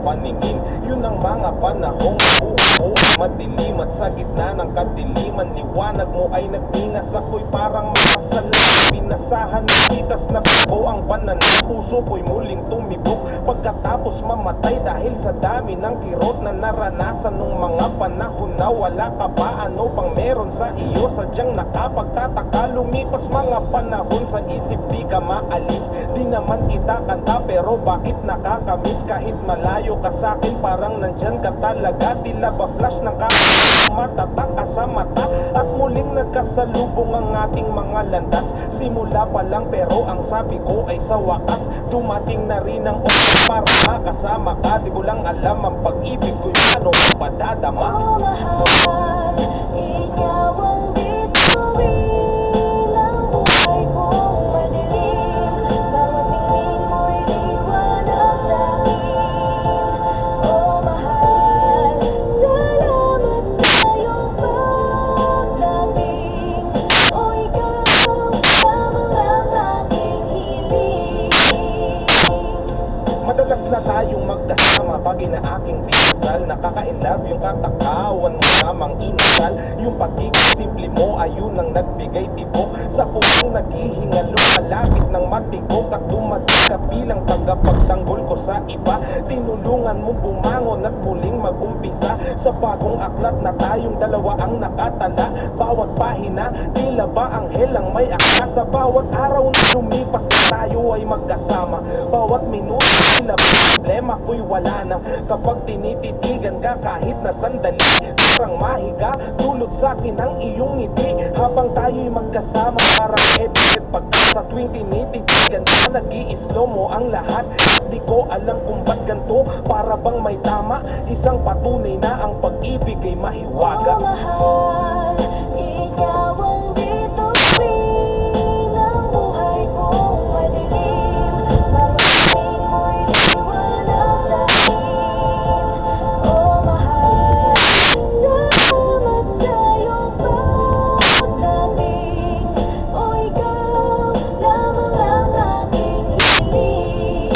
paningin. Yun ang mga panahong buo madilim at sa gitna ng kadiliman, liwanag mo ay nagtingas. Ako'y parang makasala, pinasahan ng titas na bigo. Ang banan ng puso ko'y muling tumibok pagkatapos mamatay dahil sa dami ng kirot na naranasan nung mga panahon na wala ka pa. Ano pang meron sa iyo? Sadyang nakapagtataka, lumipas mga panahon sa isip di ka maalis. Di naman kita kanta pero bakit nakakamiss? Kahit malayo ka sa'kin parang nandyan ka talaga. Tila ba flash ng matatak ka sa mata at muling nagkasalubong ang ating mga landas. Simula pa lang pero ang sabi ko ay sa wakas dumating na rin ang oras para makasama ka. Di ko lang alam ang pag-ibig ko'y ano padadama. Oh mahal, ikaw ang bituin ang buhay kong madilim. Bawat tingin mo'y liwanag sa'kin. Oh mahal, salamat sa iyong pagdating. O ikaw lamang ang aking hiling. Madalas na tayong magkasama pag inaaking pinasal. Nakaka-inlove yung katakawan mo namang inasal. Yung pagiging simple mo ayun ang nagbigay tibok sa pusong naghihingalo. Malapit ng matigok at dumating ka bilang tagapagtanggol ko sa iba. Tinulungan mo bumangon at muling mag-umpisa sa bagong aklat na tayong dalawa ang nakatala. Bawat pahina tila ba anghel ang may akla. Sa bawat araw na lumipas tayo ay magkasama. Bawat minuto tila problema ko'y wala na. Kapag tinititigan ka kahit na sandali, parang mahiga dulot sa'kin ang iyong ngiti. Habang tayo'y magkasama parang edit. Pag sa tuwing tinititigan ka nag-i-slow mo ang lahat. Di ko alam kung ba't ganito, para bang may tama. Isang patunay na ang pag-ibig ay mahiwaga. Oh mahal, ikaw ang bituin ang buhay kong madilim. Bawat tingin mo'y liwanag sa'kin. Oh mahal, salamat sa iyong pagdating. O ikaw lamang ang aking hiling.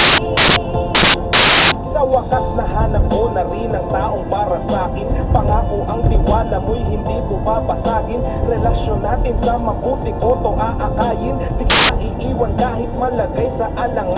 Sa wakas nahanap ko na rin ang taong para sa'kin. Pangako ang tiwala mo'y hindi ko babasagin. Relasyon natin sa mabuti ko to aakayin. Di ka iiwan kahit malagay sa alangan.